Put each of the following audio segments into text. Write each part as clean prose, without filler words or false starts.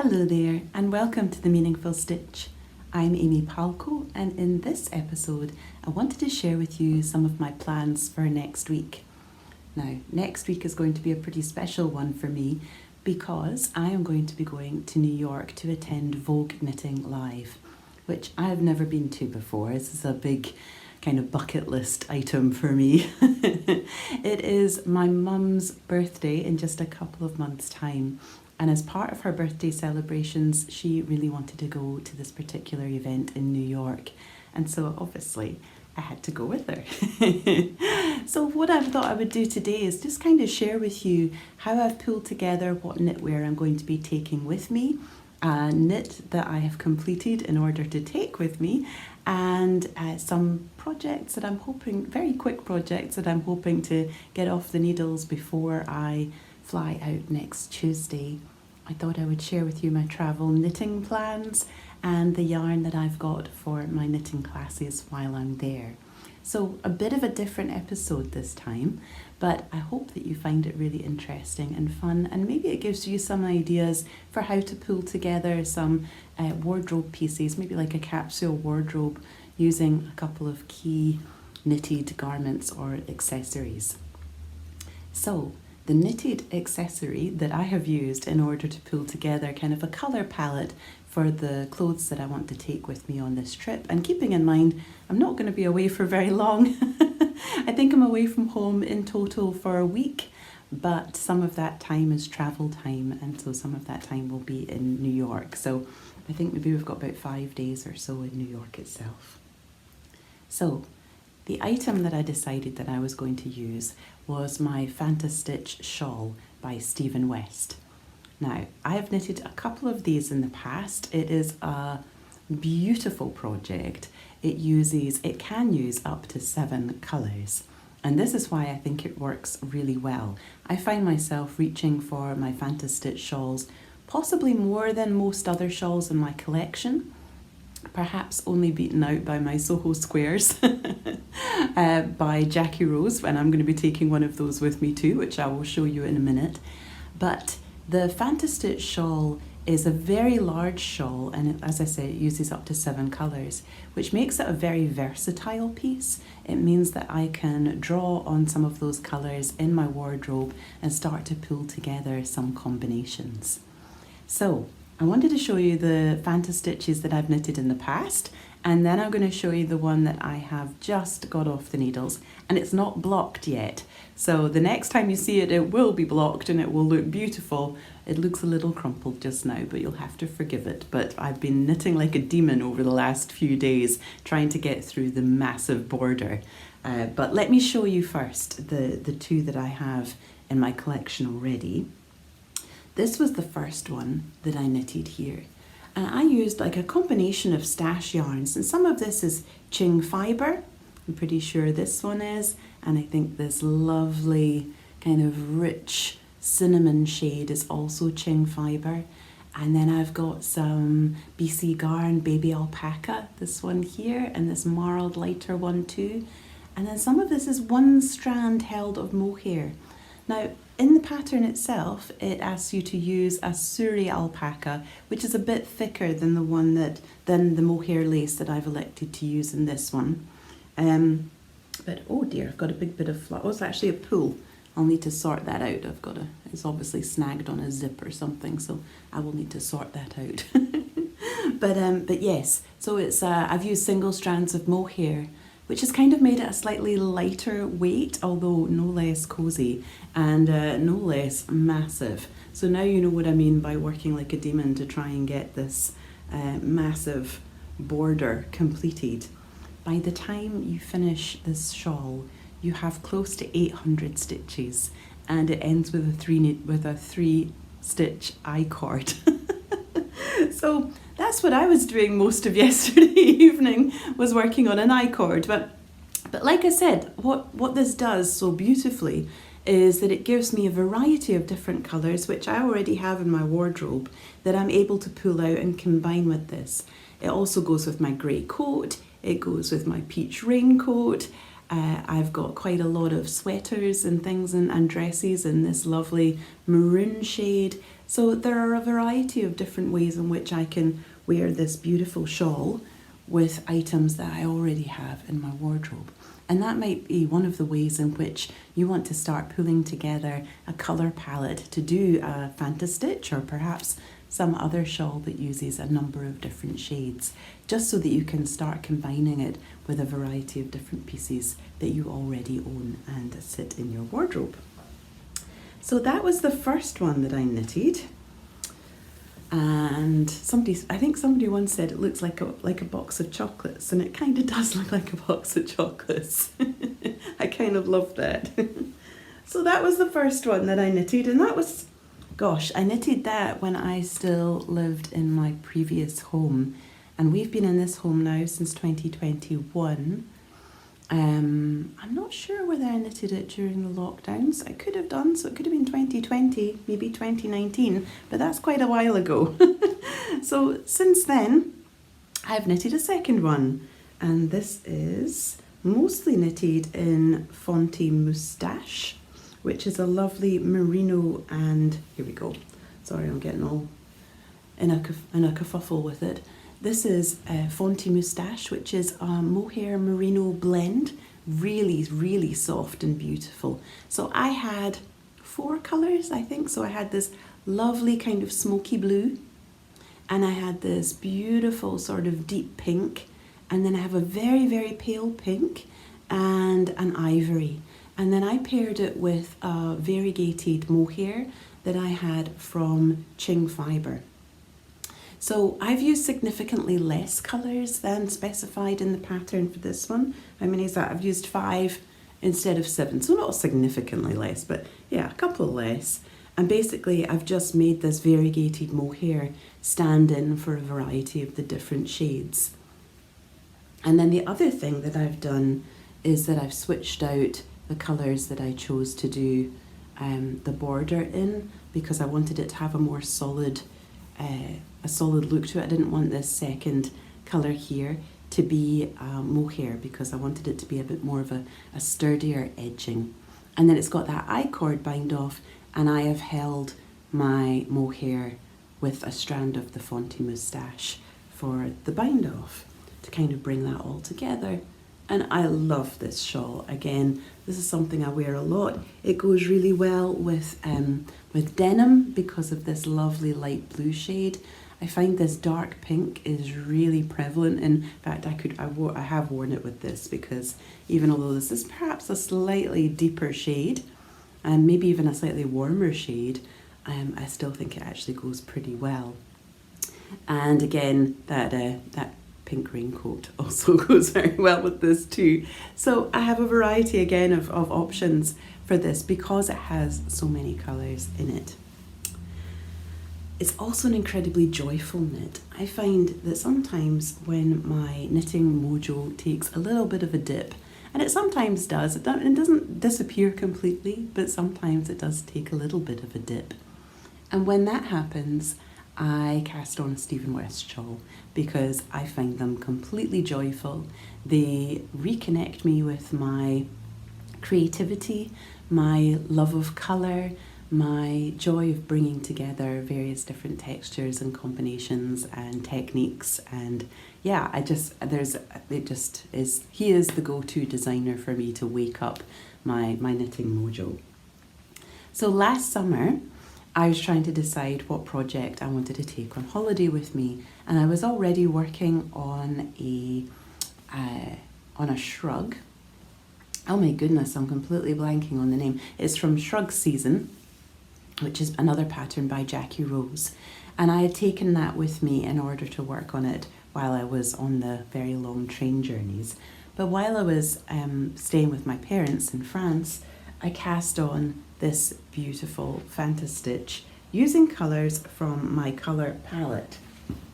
Hello there and welcome to The Meaningful Stitch. I'm Amy Palco and in this episode I wanted to share with you some of my plans for next week. Now, next week is going to be a pretty special one for me because I am going to be going to New York to attend Vogue Knitting Live, which I have never been to before. This is a big kind of bucket list item for me. It is my mum's birthday in just a couple of months' time. And as part of her birthday celebrations, she really wanted to go to this particular event in New York. And so obviously I had to go with her. So what I thought I would do today is just kind of share with you how I've pulled together what knitwear I'm going to be taking with me, a knit that I have completed in order to take with me, and some projects that I'm hoping, very quick projects that I'm hoping to get off the needles before I fly out next Tuesday. I thought I would share with you my travel knitting plans and the yarn that I've got for my knitting classes while I'm there. So a bit of a different episode this time, but I hope that you find it really interesting and fun, and maybe it gives you some ideas for how to pull together some wardrobe pieces, maybe like a capsule wardrobe using a couple of key knitted garments or accessories. So the knitted accessory that I have used in order to pull together kind of a colour palette for the clothes that I want to take with me on this trip, and keeping in mind I'm not going to be away for very long. I think I'm away from home in total for a week, but some of that time is travel time, and so some of that time will be in New York. So I think maybe we've got about 5 days or so in New York itself. So the item that I decided that I was going to use was my Fantastitch shawl by Stephen West. Now, I have knitted a couple of these in the past. It is a beautiful project. It can use up to 7 colours. And this is why I think it works really well. I find myself reaching for my Fantastitch shawls possibly more than most other shawls in my collection. Perhaps only beaten out by my Soho Squares by Jackie Rose, and I'm going to be taking one of those with me too, which I will show you in a minute. But the Fantastitch shawl is a very large shawl, and as I say, it uses up to 7 colours, which makes it a very versatile piece. It means that I can draw on some of those colours in my wardrobe and start to pull together some combinations. So I wanted to show you the Fantastitches that I've knitted in the past, and then I'm going to show you the one that I have just got off the needles, and it's not blocked yet. So the next time you see it, it will be blocked and it will look beautiful. It looks a little crumpled just now, but you'll have to forgive it. But I've been knitting like a demon over the last few days, trying to get through the massive border. But let me show you first the two that I have in my collection already. This was the first one that I knitted here. And I used like a combination of stash yarns, and some of this is Qing Fibre. I'm pretty sure this one is. And I think this lovely kind of rich cinnamon shade is also Qing Fibre. And then I've got some BC Garn Baby Alpaca, this one here, and this marled lighter one too. And then some of this is one strand held of mohair. Now, in the pattern itself, it asks you to use a Suri alpaca, which is a bit thicker than than the mohair lace that I've elected to use in this one. But oh dear, I've got a big bit of fluff. Oh, it's actually a pull. I'll need to sort that out. It's obviously snagged on a zip or something, so I will need to sort that out. But yes, so it's I've used single strands of mohair, which has kind of made it a slightly lighter weight, although no less cozy and no less massive. So now you know what I mean by working like a demon to try and get this massive border completed. By the time you finish this shawl, you have close to 800 stitches, and it ends with a 3-stitch I-cord. So that's what I was doing most of yesterday evening, was working on an I-cord. But like I said, what this does so beautifully is that it gives me a variety of different colours, which I already have in my wardrobe, that I'm able to pull out and combine with this. It also goes with my grey coat, it goes with my peach raincoat. I've got quite a lot of sweaters and things and dresses in this lovely maroon shade. So there are a variety of different ways in which I can wear this beautiful shawl with items that I already have in my wardrobe. And that might be one of the ways in which you want to start pulling together a colour palette to do a Fantastitch, or perhaps some other shawl that uses a number of different shades, just so that you can start combining it with a variety of different pieces that you already own and sit in your wardrobe. So that was the first one that I knitted. And I think somebody once said it looks like a box of chocolates, and it kind of does look like a box of chocolates. I kind of love that. So that was the first one that I knitted, and that was, gosh, I knitted that when I still lived in my previous home, and we've been in this home now since 2021. I'm not sure whether I knitted it during the lockdowns. I could have done, so it could have been 2020, maybe 2019, but that's quite a while ago. So since then, I've knitted a second one, and this is mostly knitted in Fanta Moustache, which is a lovely merino, and here we go. Sorry, I'm getting all in a kerfuffle with it. This is Fanta Moustache, which is a mohair merino blend, really, really soft and beautiful. So I had 4 colours, I think. So I had this lovely kind of smoky blue, and I had this beautiful sort of deep pink, and then I have a very, very pale pink and an ivory. And then I paired it with a variegated mohair that I had from Qing Fibre. So I've used significantly less colours than specified in the pattern for this one. How many is that? I've used 5 instead of 7, so not significantly less, but yeah, a couple less. And basically I've just made this variegated mohair stand in for a variety of the different shades. And then the other thing that I've done is that I've switched out the colours that I chose to do the border in, because I wanted it to have a more solid look to it. I didn't want this second colour here to be mohair, because I wanted it to be a bit more of a sturdier edging. And then it's got that I-cord bind off, and I have held my mohair with a strand of the Fanta Moustache for the bind off to kind of bring that all together. And I love this shawl. Again, this is something I wear a lot. It goes really well with denim because of this lovely light blue shade. I find this dark pink is really prevalent. In fact, I have worn it with this, because even although this is perhaps a slightly deeper shade, and maybe even a slightly warmer shade, I still think it actually goes pretty well. And again, that pink raincoat also goes very well with this too. So I have a variety again of options for this because it has so many colours in it. It's also an incredibly joyful knit. I find that sometimes when my knitting mojo takes a little bit of a dip, and it sometimes does, it doesn't disappear completely, but sometimes it does take a little bit of a dip. And when that happens, I cast on a Stephen West shawl because I find them completely joyful. They reconnect me with my creativity, my love of colour, my joy of bringing together various different textures and combinations and techniques. And yeah, he is the go-to designer for me to wake up my knitting mojo. So last summer, I was trying to decide what project I wanted to take on holiday with me, and I was already working on a shrug. Oh my goodness, I'm completely blanking on the name. It's from Shrug Season, which is another pattern by Jackie Rose, and I had taken that with me in order to work on it while I was on the very long train journeys. But while I was staying with my parents in France, I cast on this beautiful Fantastitch using colours from my colour palette,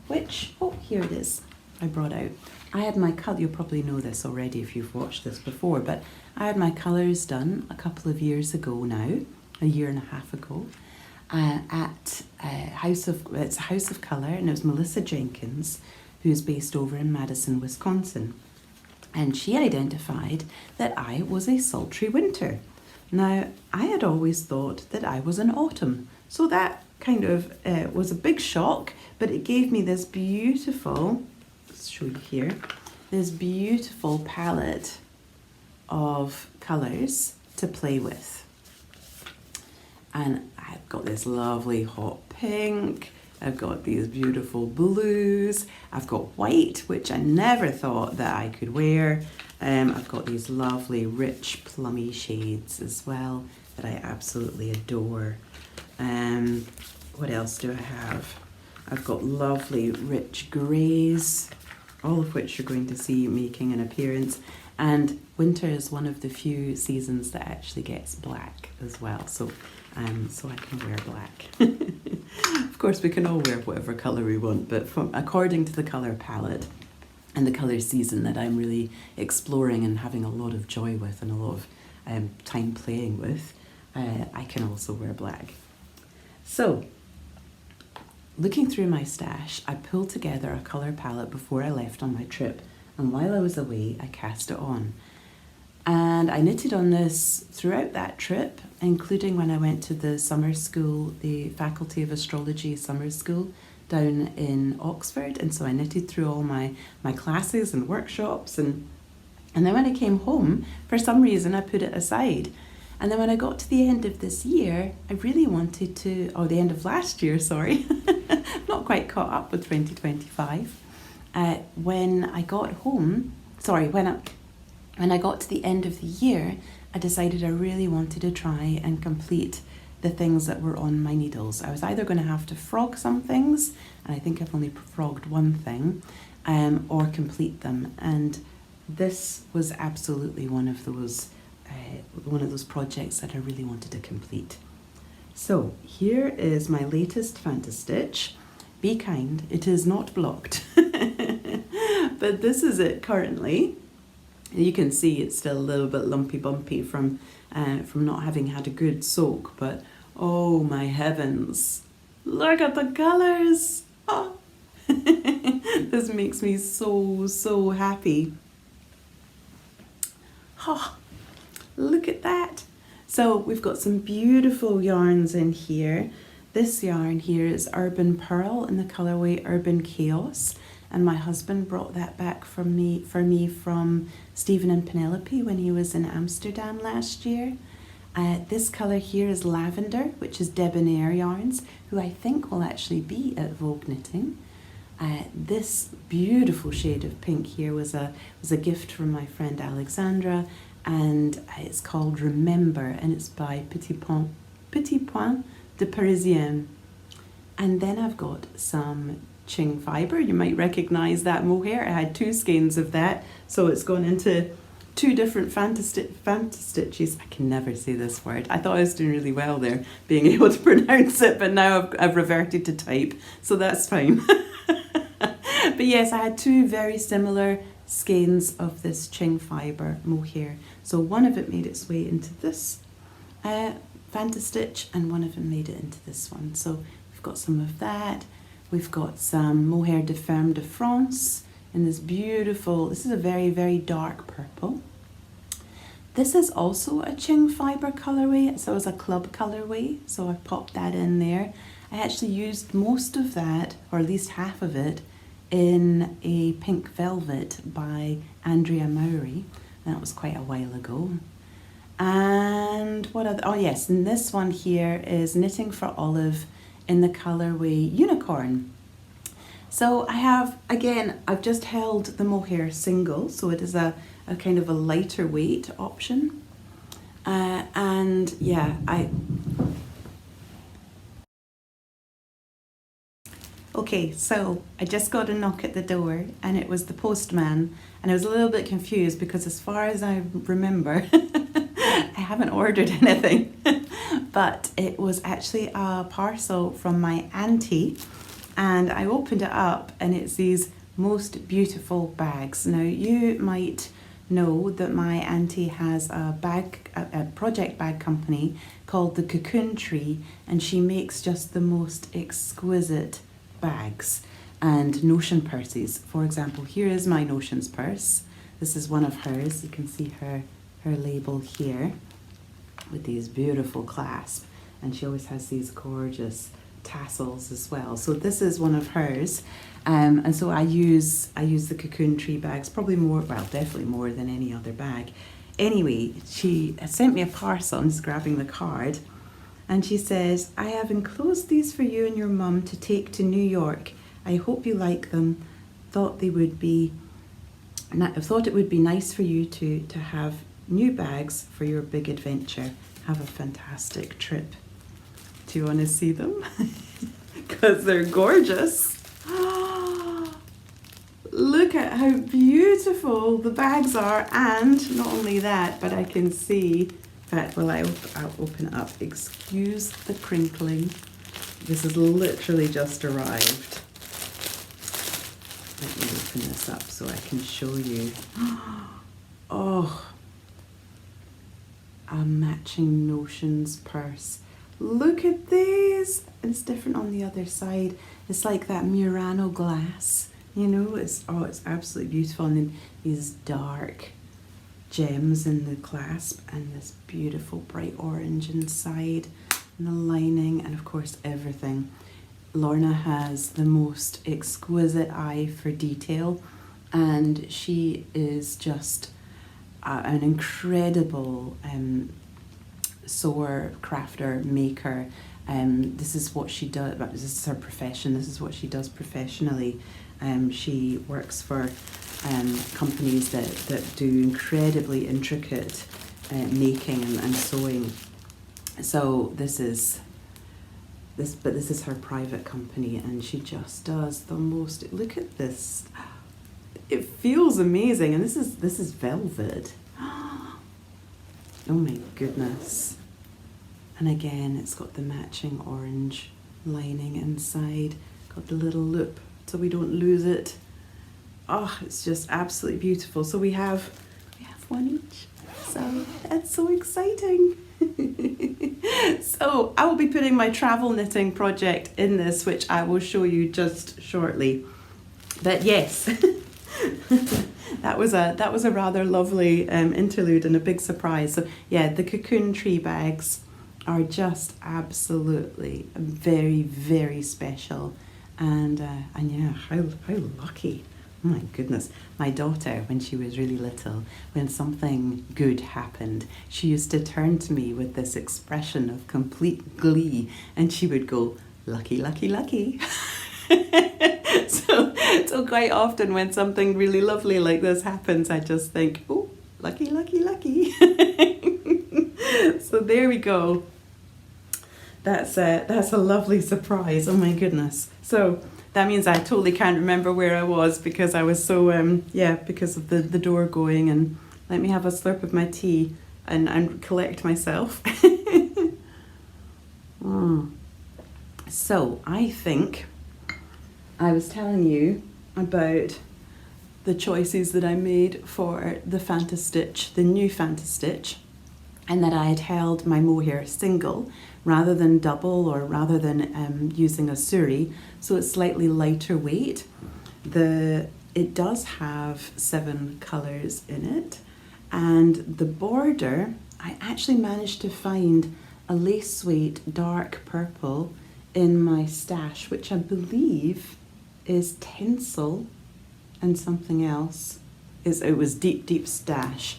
which, oh, here it is, I brought out. I had my colour, you'll probably know this already if you've watched this before, but I had my colours done a couple of years ago now, a year and a half ago, at House of Colour, and it was Melissa Jenkins, who's based over in Madison, Wisconsin. And she identified that I was a sultry winter. Now, I had always thought that I was an autumn, so that kind of was a big shock, but it gave me this beautiful, let's show you here, this beautiful palette of colours to play with. And I've got this lovely hot pink, I've got these beautiful blues, I've got white, which I never thought that I could wear. I've got these lovely rich plummy shades as well that I absolutely adore. What else do I have? I've got lovely rich greys, all of which you're going to see making an appearance. And winter is one of the few seasons that actually gets black as well, so I can wear black. Of course, we can all wear whatever colour we want, but according to the colour palette and the colour season that I'm really exploring and having a lot of joy with and a lot of time playing with, I can also wear black. So, looking through my stash, I pulled together a colour palette before I left on my trip, and while I was away, I cast it on. And I knitted on this throughout that trip, including when I went to the summer school, the Faculty of Astrology summer school down in Oxford. And so I knitted through all my classes and workshops. And then when I came home, for some reason, I put it aside. And then when I got to the end of this year, I really wanted to, or the end of last year, sorry, not quite caught up with 2025. When I got home, when I got to the end of the year, I decided I really wanted to try and complete the things that were on my needles. I was either going to have to frog some things, and I think I've only frogged one thing, or complete them. And this was absolutely one of those projects that I really wanted to complete. So here is my latest Fantastitch. Be kind, it is not blocked. But this is it currently. You can see it's still a little bit lumpy bumpy from not having had a good soak, but oh my heavens, look at the colours! Oh. This makes me so happy. Oh, look at that! So we've got some beautiful yarns in here. This yarn here is Urban Purl in the colourway Urban Chaos. And my husband brought that back for me from Stephen and Penelope when he was in Amsterdam last year. This colour here is Lavender, which is Debonnaire yarns, who I think will actually be at Vogue Knitting. This beautiful shade of pink here was a gift from my friend Alexandra, and it's called Remember, and it's by Petit Point de Parisien. And then I've got some Qing fibre. You might recognise that mohair. I had 2 skeins of that, so it's gone into 2 different Fantastitches. I can never say this word. I thought I was doing really well there, being able to pronounce it, but now I've reverted to type, so that's fine. But yes, I had 2 very similar skeins of this Qing fibre mohair. So one of it made its way into this Fantastitch, and one of them made it into this one. So we've got some of that. We've got some Mohair de Fermes de France in this beautiful, this is a very, very dark purple. This is also a Qing fibre colourway, so it's a club colourway, so I popped that in there. I actually used most of that, or at least half of it, in a pink velvet by Andrea Mowry. That was quite a while ago. And what other, oh yes, and this one here is Knitting for Olive in the colourway Unicorn. So I have, again, I've just held the mohair single, so it is a kind of a lighter weight option. And yeah, okay, so I just got a knock at the door, and it was the postman, and I was a little bit confused because as far as I remember, I haven't ordered anything, but it was actually a parcel from my auntie, and I opened it up, and it's these most beautiful bags. Now, you might know that my auntie has a project bag company called the Cocoon Tree, and she makes just the most exquisite bags and notion purses. For example, here is my notions purse. This is one of hers. You can see her label here with these beautiful clasps, and she always has these gorgeous tassels as well. So this is one of hers, and so I use the cocoon tree bags probably more, well, definitely more than any other bag. Anyway, she sent me a parcel. I'm just grabbing the card, and she says, "I have enclosed these for you and your mum to take to New York. I hope you like them. Thought it would be nice for you to have new bags for your big adventure. Have a fantastic trip." Do you want to see them? Because they're gorgeous. Look at how beautiful the bags are, and not only that, but I can see, in fact, well, I'll open it up. Excuse the crinkling. This has literally just arrived. Let me open this up so I can show you. Oh, a matching Notions purse. Look at these. It's different on the other side. It's like that Murano glass. You know, it's absolutely beautiful. And then these dark gems in the clasp, and this beautiful bright orange inside, and the lining, and of course everything. Lorna has the most exquisite eye for detail, and she is just an incredible sewer, crafter, maker. This is what she does. This is her profession. This is what she does professionally. She works for companies that do incredibly intricate making and sewing. So this is her private company, and she just does the most. Look at this. It feels amazing, and this is velvet. Oh my goodness. And again, it's got the matching orange lining inside. Got the little loop so we don't lose it. Oh, it's just absolutely beautiful. So we have one each. So that's so exciting. So I will be putting my travel knitting project in this, which I will show you just shortly. But yes, that was a rather lovely interlude and a big surprise. So yeah, the cocoon tree bags are just absolutely very, very special, and yeah, how lucky. Oh my goodness. My daughter, when she was really little, when something good happened, she used to turn to me with this expression of complete glee, and she would go, "Lucky, lucky, lucky." So quite often when something really lovely like this happens, I just think, "Oh, lucky, lucky, lucky." So there we go. That's a lovely surprise. Oh my goodness. So that means I totally can't remember where I was because I was so, because of the door going. And let me have a slurp of my tea and collect myself. So I think I was telling you about the choices that I made for the Fantastitch, the new Fantastitch, and that I had held my mohair single rather than double, or rather than using a Suri, so it's slightly lighter weight. It does have 7 colours in it, and the border, I actually managed to find a lace weight dark purple in my stash, which I believe is tinsel and something else. It was deep stash,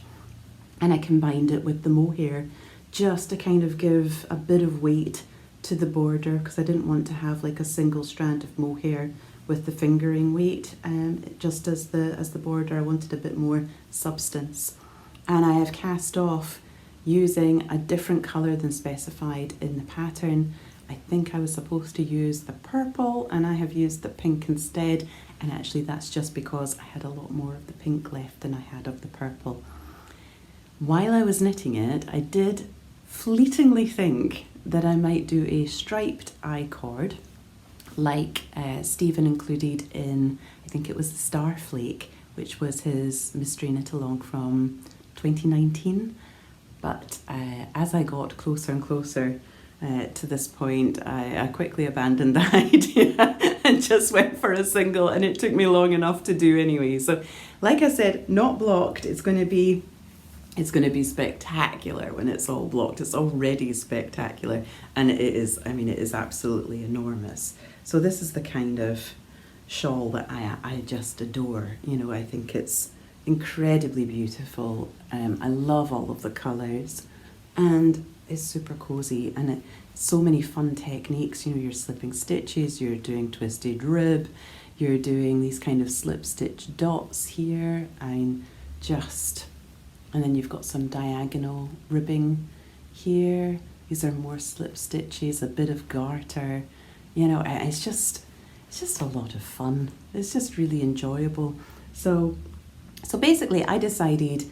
and I combined it with the mohair just to kind of give a bit of weight to the border, because I didn't want to have like a single strand of mohair with the fingering weight, just as the border. I wanted a bit more substance, and I have cast off using a different colour than specified in the pattern. I think I was supposed to use the purple, and I have used the pink instead, and actually that's just because I had a lot more of the pink left than I had of the purple. While I was knitting it, I did fleetingly think that I might do a striped I-cord, like Stephen included in, I think it was the Starflake, which was his mystery knit along from 2019. But as I got closer and closer to this point, I quickly abandoned the idea and just went for a single, and it took me long enough to do anyway. So like I said, not blocked. It's going to be it's going to be spectacular when it's all blocked. It's already spectacular, and it is, I mean, it is absolutely enormous. So this is the kind of shawl that I just adore. You know, I think it's incredibly beautiful. I love all of the colours, and it's super cozy, and so many fun techniques. You know, you're slipping stitches, you're doing twisted rib, you're doing these kind of slip stitch dots here, and then you've got some diagonal ribbing here. These are more slip stitches, a bit of garter. You know, it's just a lot of fun. It's just really enjoyable. So basically I decided,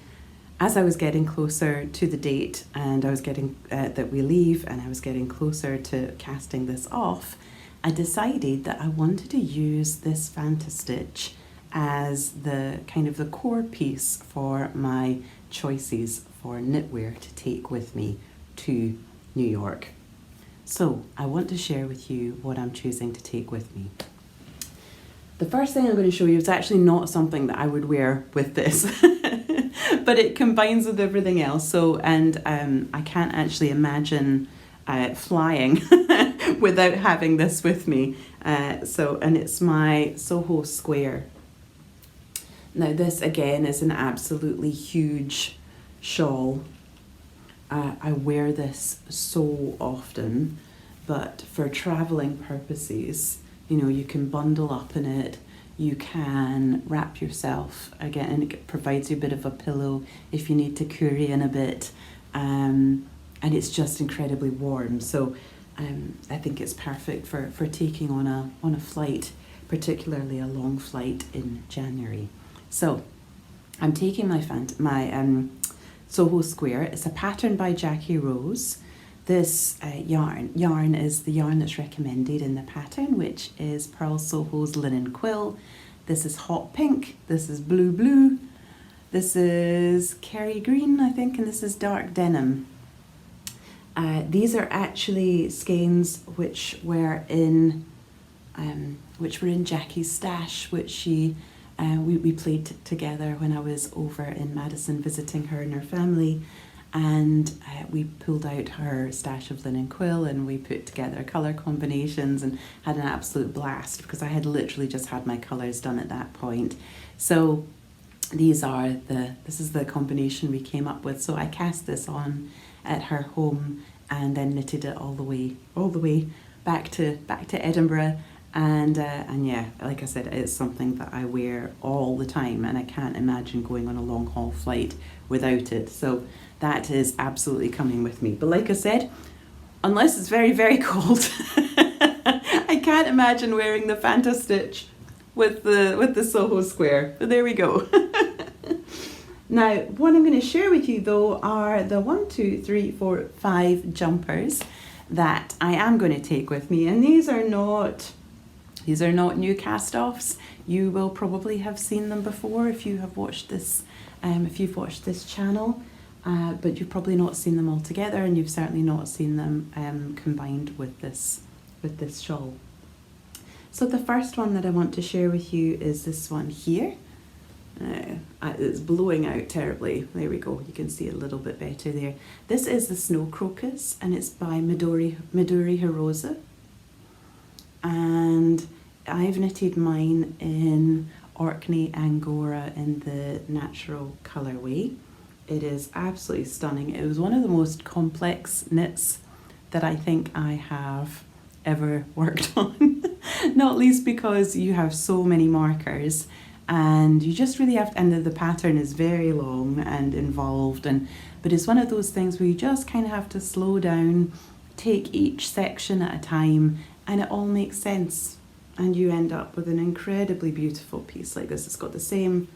as I was getting closer to the date, and I was getting that we leave, and I was getting closer to casting this off, I decided that I wanted to use this Fantastitch as the kind of the core piece for my choices for knitwear to take with me to New York. So I want to share with you what I'm choosing to take with me. The first thing I'm going to show you is actually not something that I would wear with this, but it combines with everything else. So, and I can't actually imagine flying without having this with me. And it's my Soho Square. Now this again is an absolutely huge shawl. I wear this so often, but for traveling purposes, you know, you can bundle up in it, you can wrap yourself again, and it provides you a bit of a pillow if you need to curry in a bit, and it's just incredibly warm. So I think it's perfect for taking on a flight, particularly a long flight in January. So I'm taking my Soho Square. It's a pattern by Jackie Rose. This yarn is the yarn that's recommended in the pattern, which is Purl Soho's Linen Quill. This is hot pink, this is blue, this is Kerry green, I think, and this is dark denim. These are actually skeins which were in Jackie's stash, which we played together when I was over in Madison visiting her and her family, and we pulled out her stash of linen quill and we put together colour combinations and had an absolute blast, because I had literally just had my colours done at that point. So this is the combination we came up with. So I cast this on at her home and then knitted it all the way back to Edinburgh. And yeah, like I said, it's something that I wear all the time, and I can't imagine going on a long haul flight without it. So that is absolutely coming with me. But like I said, unless it's very, very cold, I can't imagine wearing the Fantastitch with the Soho Square. But there we go. Now, what I'm going to share with you though are the 1, 2, 3, 4, 5 jumpers that I am going to take with me, and these are not new cast-offs. You will probably have seen them before if you have watched this, if you've watched this channel, but you've probably not seen them all together, and you've certainly not seen them combined with this shawl. So the first one that I want to share with you is this one here. It's blowing out terribly. There we go. You can see it a little bit better there. This is the Snow Crocus, and it's by Midori Hirose. And I've knitted mine in Orkney Angora in the natural colourway. It is absolutely stunning. It was one of the most complex knits that I think I have ever worked on. Not least because you have so many markers, and you just really have to, and the pattern is very long and involved, but it's one of those things where you just kind of have to slow down, take each section at a time, and it all makes sense, and you end up with an incredibly beautiful piece like this. It's got the same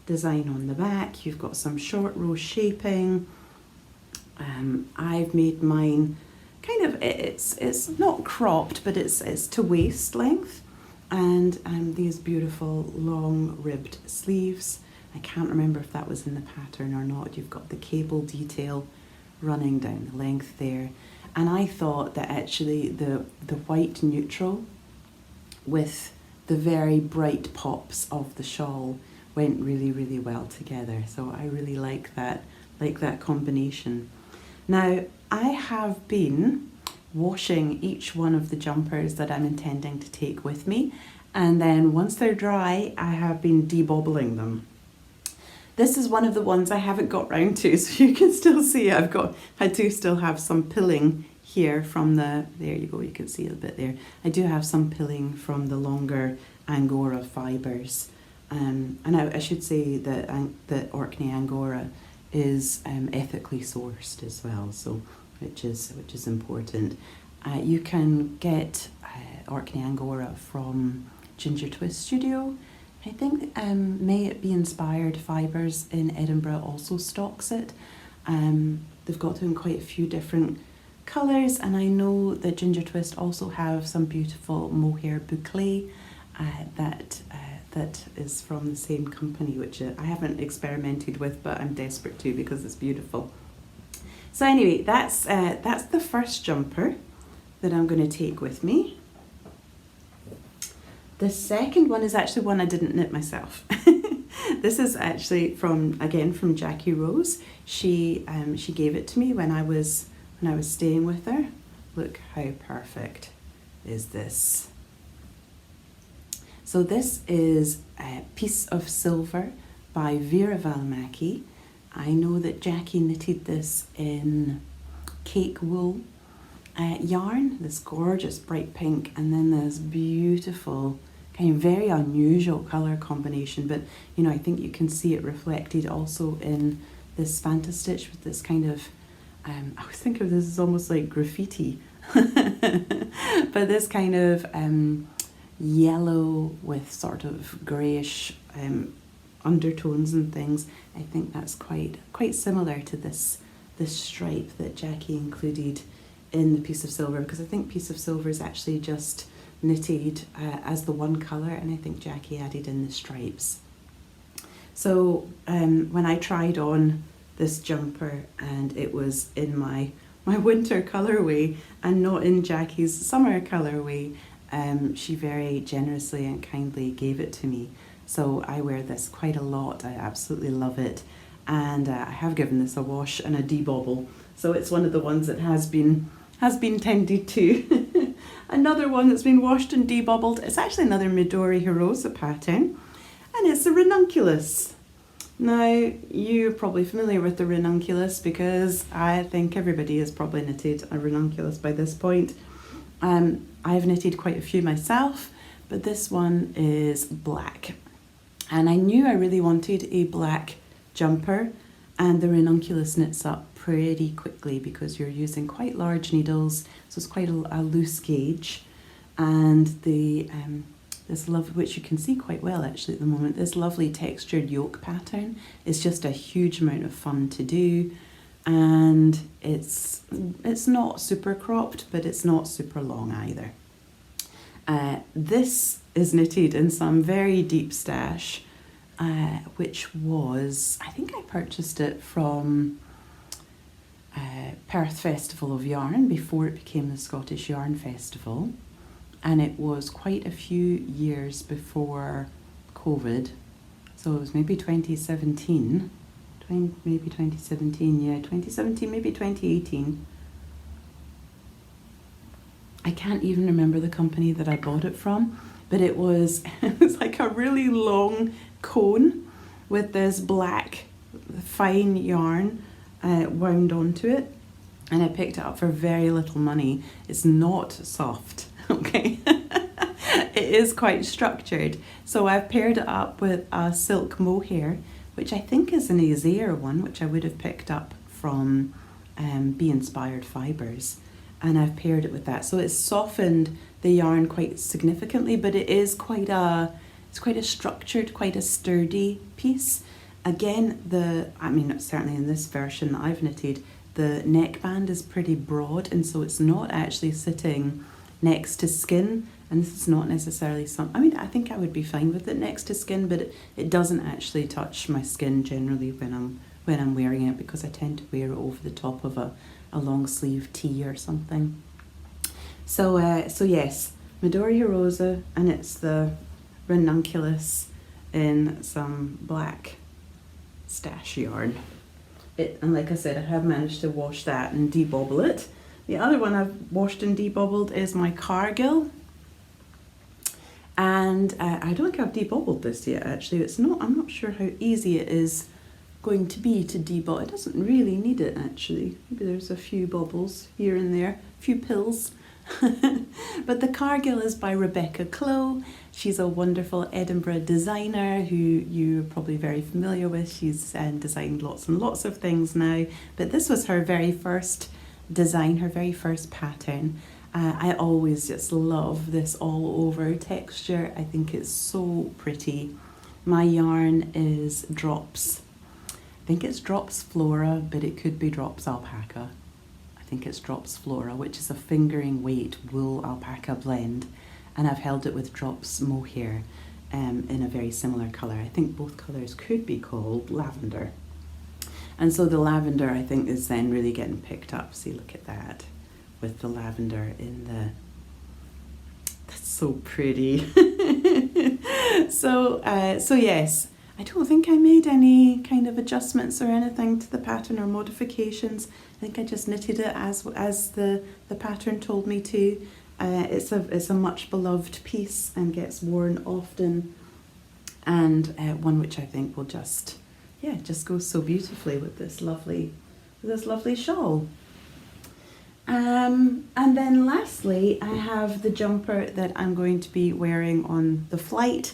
design on the back. You've got some short row shaping. I've made mine kind of, it's not cropped, but it's to waist length, and these beautiful long ribbed sleeves. I can't remember if that was in the pattern or not. You've got the cable detail running down the length there. And I thought that actually the white neutral with the very bright pops of the shawl went really, really well together. So I really like that like that combination. Now, I have been washing each one of the jumpers that I'm intending to take with me, and then once they're dry, I have been debobbling them. This is one of the ones I haven't got round to, so you can still see I do still have some pilling here from there you go, you can see a bit there. I do have some pilling from the longer Angora fibres. And I should say that Orkney Angora is ethically sourced as well, so which is important. You can get Orkney Angora from Ginger Twist Studio. I think May It Be Inspired Fibres in Edinburgh also stocks it. They've got them in quite a few different colours, and I know that Ginger Twist also have some beautiful mohair boucle that is from the same company, which I haven't experimented with, but I'm desperate to because it's beautiful. So anyway, that's the first jumper that I'm going to take with me. The second one is actually one I didn't knit myself. This is actually from Jackie Rose. She gave it to me when I was staying with her. Look how perfect is this. So this is a Piece of Silver by Veera Valimaki. I know that Jackie knitted this in cake wool yarn, this gorgeous bright pink, and then this beautiful kind of very unusual colour combination, but you know, I think you can see it reflected also in this Fantastitch with this kind of, I always think of this as almost like graffiti, but this kind of yellow with sort of greyish undertones and things. I think that's quite similar to this stripe that Jackie included in the Piece of Silver, because I think Piece of Silver is actually just knitted as the one colour, and I think Jackie added in the stripes. So when I tried on this jumper and it was in my winter colourway and not in Jackie's summer colourway, she very generously and kindly gave it to me. So I wear this quite a lot. I absolutely love it, and I have given this a wash and a debobble. So it's one of the ones that has been tended to. Another one that's been washed and debobbled. It's actually another Midori Hirose pattern, and it's a Ranunculus. Now, you're probably familiar with the Ranunculus because I think everybody has probably knitted a Ranunculus by this point. I've knitted quite a few myself, but this one is black. And I knew I really wanted a black jumper, and the Ranunculus knits up pretty quickly because you're using quite large needles, so it's quite a loose gauge. And this love, which you can see quite well actually at the moment, this lovely textured yoke pattern is just a huge amount of fun to do, and it's not super cropped, but it's not super long either. This is knitted in some very deep stash, which was, I think I purchased it from Perth Festival of Yarn before it became the Scottish Yarn Festival, and it was quite a few years before COVID, so it was maybe 2017, maybe 2017, maybe 2018. I can't even remember the company that I bought it from, but it was like a really long cone with this black fine yarn wound onto it, and I picked it up for very little money. It's not soft, okay? It is quite structured. So I've paired it up with a silk mohair, which I think is an Isager one, which I would have picked up from Be Inspired Fibres. And I've paired it with that. So it's softened the yarn quite significantly, but it is quite a structured, quite a sturdy piece. Again, certainly in this version that I've knitted, the neckband is pretty broad, and so it's not actually sitting next to skin, and this is not necessarily I think I would be fine with it next to skin, but it doesn't actually touch my skin generally when I'm wearing it, because I tend to wear it over the top of a long sleeve tee or something. So yes, Midori Hirose, and it's the Ranunculus in some black stash yarn. And like I said, I have managed to wash that and debobble it. The other one I've washed and debobbled is my Cargill. And I don't think I've debobbled this yet, actually. I'm not sure how easy it is going to be to debobble. It doesn't really need it, actually. Maybe there's a few bobbles here and there, a few pills. But the Cargill is by Rebecca Clow. She's a wonderful Edinburgh designer who you're probably very familiar with. She's designed lots and lots of things now, but this was her very first design, her very first pattern. I always just love this all over texture. I think it's so pretty. My yarn is Drops. I think it's Drops Flora, but it could be Drops Alpaca. I think it's Drops Flora, which is a fingering weight wool alpaca blend. And I've held it with Drops Mohair in a very similar colour. I think both colours could be called lavender. And so the lavender, I think, is then really getting picked up. See, look at that, with the lavender in the... That's so pretty. So yes, I don't think I made any kind of adjustments or anything to the pattern or modifications. I think I just knitted it as the pattern told me to. It's a much beloved piece and gets worn often, and one which I think will just go so beautifully with this lovely shawl. And then lastly, I have the jumper that I'm going to be wearing on the flight.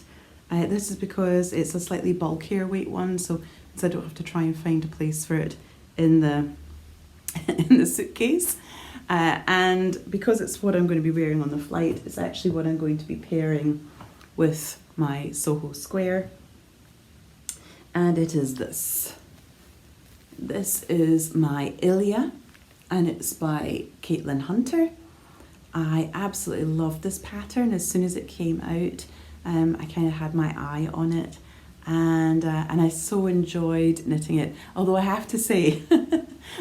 This is because it's a slightly bulkier weight one, so I don't have to try and find a place for it in the in the suitcase. And because it's what I'm going to be wearing on the flight, it's actually what I'm going to be pairing with my Soho Square. And it is this. This is my Ilya, and it's by Caitlin Hunter. I absolutely loved this pattern as soon as it came out. I kind of had my eye on it, and I so enjoyed knitting it. Although I have to say,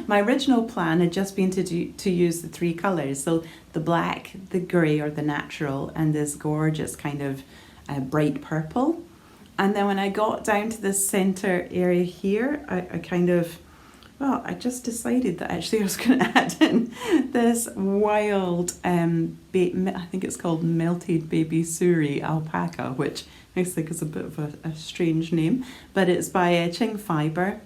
my original plan had just been to use the three colours, so the black, the grey or the natural, and this gorgeous kind of bright purple. And then when I got down to this centre area here, I just decided that actually I was going to add in this wild, I think it's called Melted Baby Suri Alpaca, which I think is a bit of a strange name, but it's by Qing Fibre.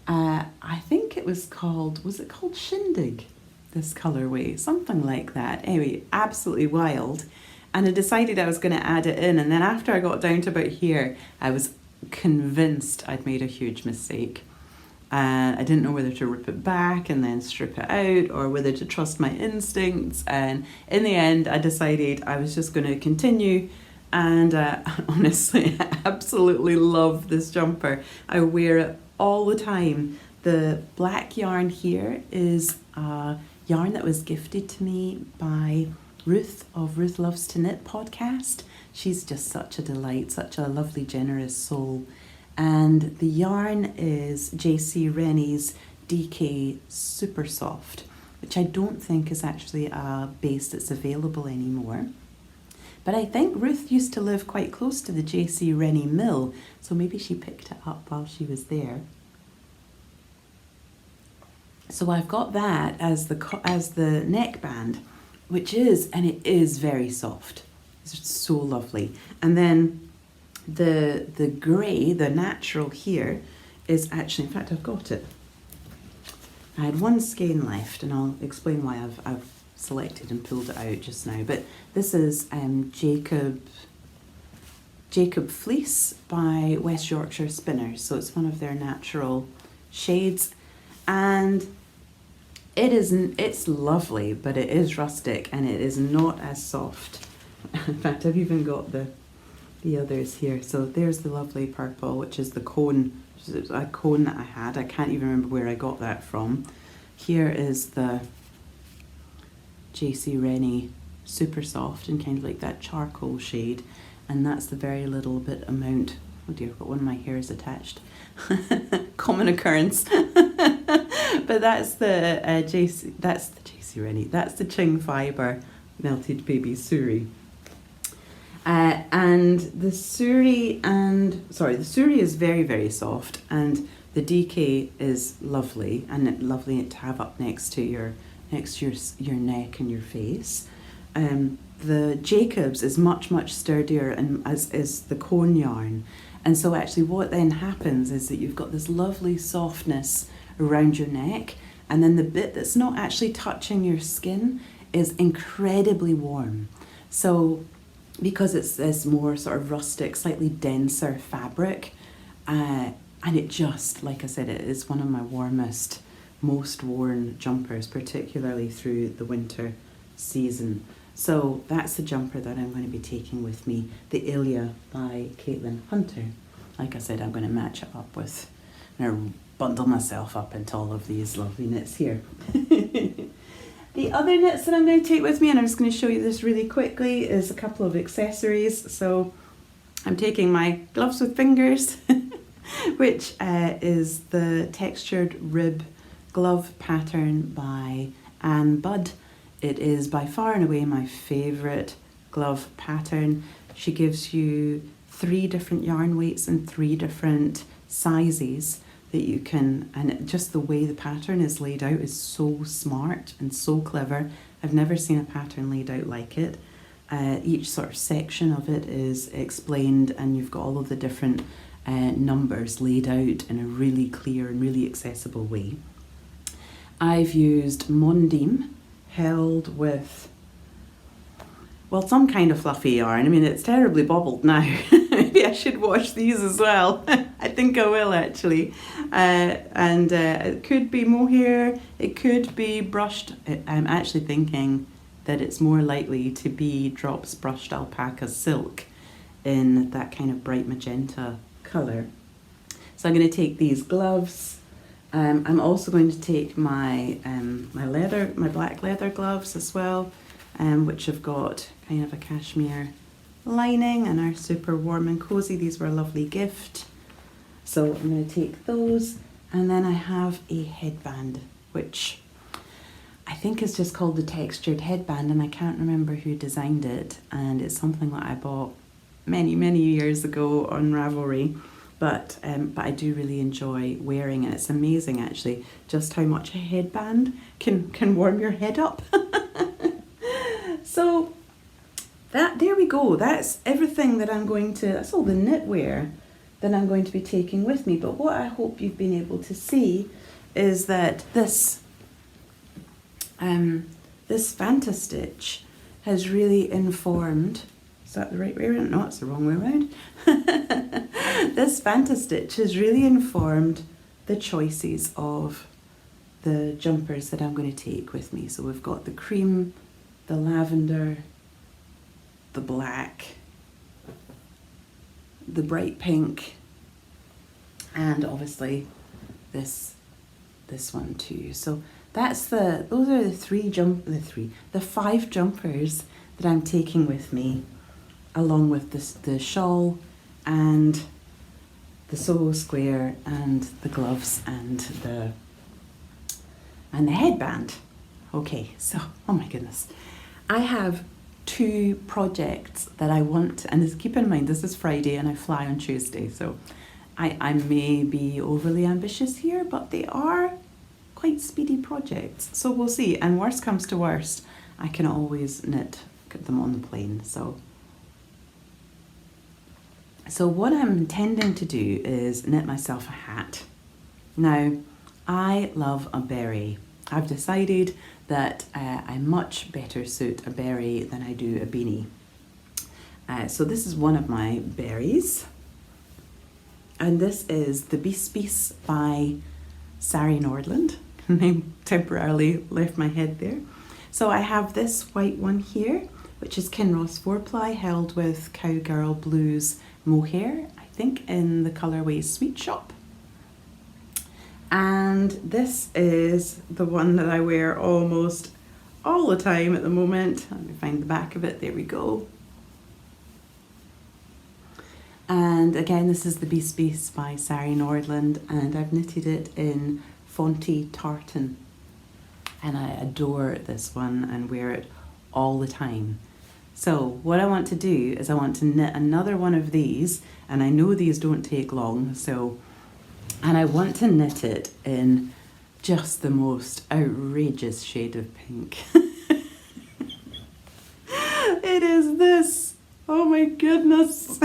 I think was it called Shindig, this colourway, something like that. Anyway, absolutely wild. And I decided I was going to add it in, and then after I got down to about here, I was convinced I'd made a huge mistake. I didn't know whether to rip it back and then strip it out, or whether to trust my instincts. And in the end, I decided I was just going to continue. And honestly, I absolutely love this jumper. I wear it all the time. The black yarn here is a yarn that was gifted to me by Ruth of Ruth Loves to Knit podcast. She's just such a delight, such a lovely, generous soul. And the yarn is JC Rennie's DK Supersoft, which I don't think is actually a base that's available anymore. But I think Ruth used to live quite close to the JC Rennie mill, so maybe she picked it up while she was there. So I've got that as the neckband, which is very soft. It's so lovely. And then the grey, the natural here, is actually, in fact, I've got it. I had one skein left, and I'll explain why I've selected and pulled it out just now. But this is Jacob Fleece by West Yorkshire Spinners. So it's one of their natural shades, and it's lovely, but it is rustic and it is not as soft. In fact, I've even got the others here. So there's the lovely purple, which is the cone, which is a cone that I had. I can't even remember where I got that from. Here is the JC Rennie Supersoft in kind of like that charcoal shade, and that's the very little bit amount. Oh dear, I've got one of my hairs attached. Common occurrence. But that's the JC Rennie. That's the Qing Fibre Melted Baby Suri. And the Suri is very, very soft, and the DK is lovely, and lovely to have up next to your neck and your face. The Jacobs is much sturdier, and as is the cone yarn. And so actually what then happens is that you've got this lovely softness around your neck, and then the bit that's not actually touching your skin is incredibly warm. So because it's this more sort of rustic, slightly denser fabric, and it just, like I said, it is one of my warmest, most worn jumpers, particularly through the winter season. So that's the jumper that I'm going to be taking with me, the Ilya by Caitlin Hunter. Like I said, I'm going to match it up with, and bundle myself up into all of these lovely knits here. The other knits that I'm going to take with me, and I'm just going to show you this really quickly, is a couple of accessories. So I'm taking my gloves with fingers, which is the textured rib glove pattern by Anne Budd. It is by far and away my favourite glove pattern. She gives you 3 different yarn weights and 3 different sizes that you can, and just the way the pattern is laid out is so smart and so clever. I've never seen a pattern laid out like it. Each sort of section of it is explained, and you've got all of the different numbers laid out in a really clear and really accessible way. I've used Mondim, held with, well, some kind of fluffy yarn. I mean, it's terribly bobbled now. Maybe I should wash these as well. I think I will, actually. It could be mohair, it could be brushed. I'm actually thinking that it's more likely to be Drops brushed alpaca silk in that kind of bright magenta colour. So I'm going to take these gloves. I'm also going to take my my black leather gloves as well, which have got kind of a cashmere lining and are super warm and cozy. These were a lovely gift. So I'm going to take those, and then I have a headband, which I think is just called the textured headband, and I can't remember who designed it, and it's something that I bought many years ago on Ravelry. But I do really enjoy wearing it. It's amazing, actually, just how much a headband can warm your head up. So there we go. That's everything that that's all the knitwear that I'm going to be taking with me. But what I hope you've been able to see is that this Fantastitch has really informed. Is that the right way around? No, it's the wrong way around. This Fantastitch has really informed the choices of the jumpers that I'm going to take with me. So we've got the cream, the lavender, the black, the bright pink, and obviously this one too. So those are the 5 jumpers that I'm taking with me, along with the shawl and the Soho Square and the gloves and the headband. Okay, so, oh my goodness. I have 2 projects that I want, and keep in mind this is Friday and I fly on Tuesday, so I may be overly ambitious here, but they are quite speedy projects. So we'll see, and worst comes to worst, I can always knit them on the plane. So what I'm intending to do is knit myself a hat. Now, I love a beret. I've decided that I much better suit a beret than I do a beanie. So this is one of my berets. And this is the Bispiece by Sari Nordland. Name temporarily left my head there. So I have this white one here, which is Kinross 4-ply, held with Cowgirl Blues mohair, I think in the colourway Sweet Shop. And this is the one that I wear almost all the time at the moment. Let me find the back of it, there we go. And again, this is the Bispiece by Sari Nordland, and I've knitted it in Fonty Tartan. And I adore this one and wear it all the time. So what I want to do is I want to knit another one of these, and I know these don't take long, so And I want to knit it in just the most outrageous shade of pink. It is this. Oh my goodness.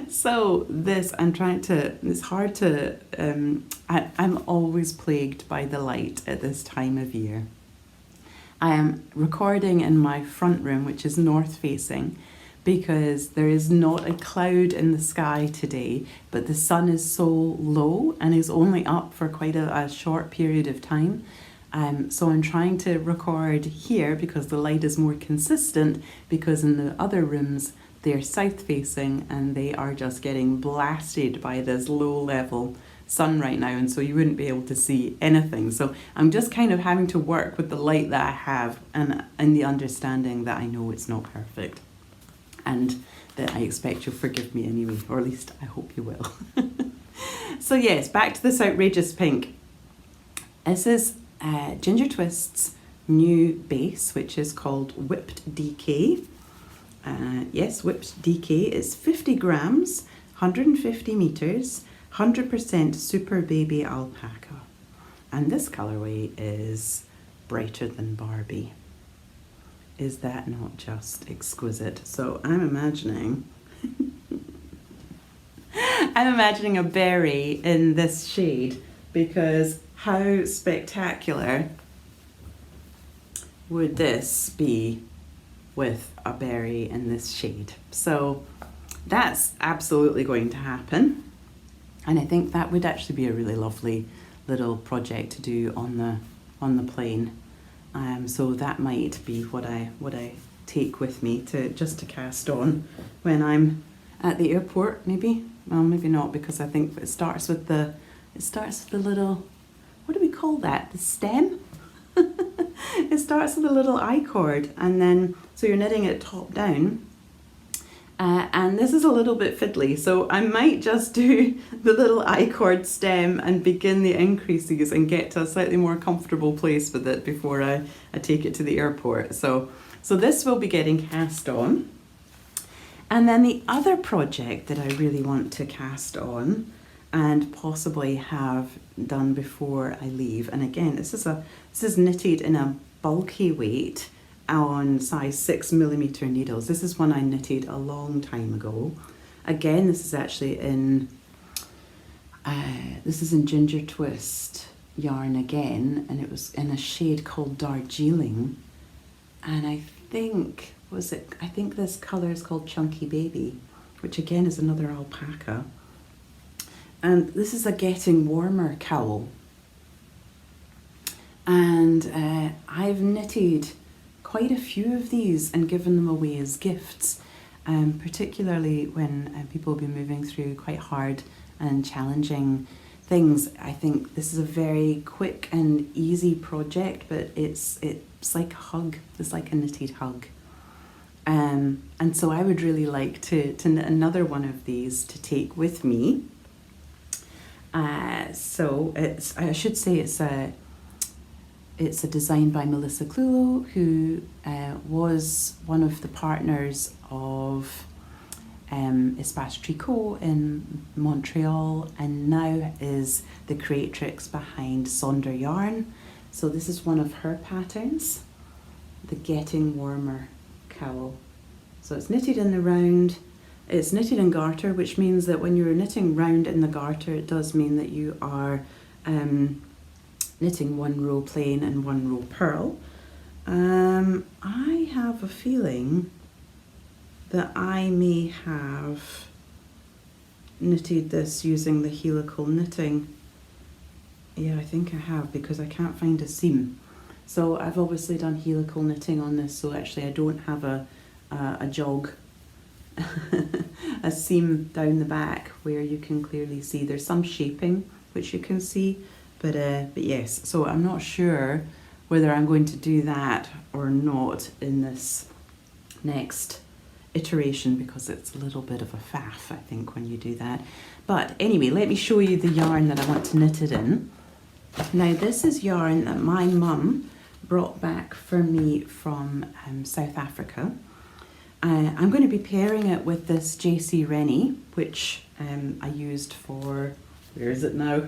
So this, I'm trying to, it's hard to, I'm always plagued by the light at this time of year. I am recording in my front room, which is north facing, because there is not a cloud in the sky today, but the sun is so low and is only up for quite a short period of time. So I'm trying to record here because the light is more consistent, because in the other rooms they're south facing and they are just getting blasted by this low level sun right now, and so you wouldn't be able to see anything. So I'm just kind of having to work with the light that I have, and in the understanding that I know it's not perfect, and that I expect you'll forgive me anyway, or at least I hope you will. So yes, back to this outrageous pink. This is Ginger Twist's new base, which is called Whipped DK. Yes, Whipped DK is 50 grams, 150 meters, 100% super baby alpaca. And this colorway is brighter than Barbie. Is that not just exquisite? So I'm imagining a berry in this shade, because how spectacular would this be with a berry in this shade? So that's absolutely going to happen, and I think that would actually be a really lovely little project to do on the plane. So that might be what I take with me to cast on when I'm at the airport. Maybe, well, maybe not, because I think it starts with the little, what do we call that? The stem. It starts with a little I-cord, and then so you're knitting it top down. And this is a little bit fiddly, so I might just do the little I-cord stem and begin the increases and get to a slightly more comfortable place with it before I take it to the airport. So this will be getting cast on. And then the other project that I really want to cast on and possibly have done before I leave, and again, this is knitted in a bulky weight on size 6mm needles. This is one I knitted a long time ago. Again, this is actually in Ginger Twist yarn again, and it was in a shade called Darjeeling, and I think this color is called Chunky Baby, which again is another alpaca. And this is a Getting Warmer cowl, and I've knitted quite a few of these and given them away as gifts, particularly when people have been moving through quite hard and challenging things. I think this is a very quick and easy project, but it's like a hug. It's like a knitted hug. And so I would really like to knit another one of these to take with me. So I should say it's a design by Melissa Clow, who was one of the partners of Espace Tricot in Montreal, and now is the creatrix behind Sonder Yarn. So this is one of her patterns, the Getting Warmer cowl. So it's knitted in the round. It's knitted in garter, which means that when you're knitting round in the garter, it does mean that you are knitting one row plain and one row purl. I have a feeling that I may have knitted this using the helical knitting. Yeah, I think I have, because I can't find a seam. So I've obviously done helical knitting on this, so actually I don't have a jog, a seam down the back where you can clearly see. There's some shaping which you can see, but yes, so I'm not sure whether I'm going to do that or not in this next iteration, because it's a little bit of a faff, I think, when you do that. But anyway, let me show you the yarn that I want to knit it in. Now, this is yarn that my mum brought back for me from South Africa. I'm going to be pairing it with this JC Rennie, which I used for where is it now?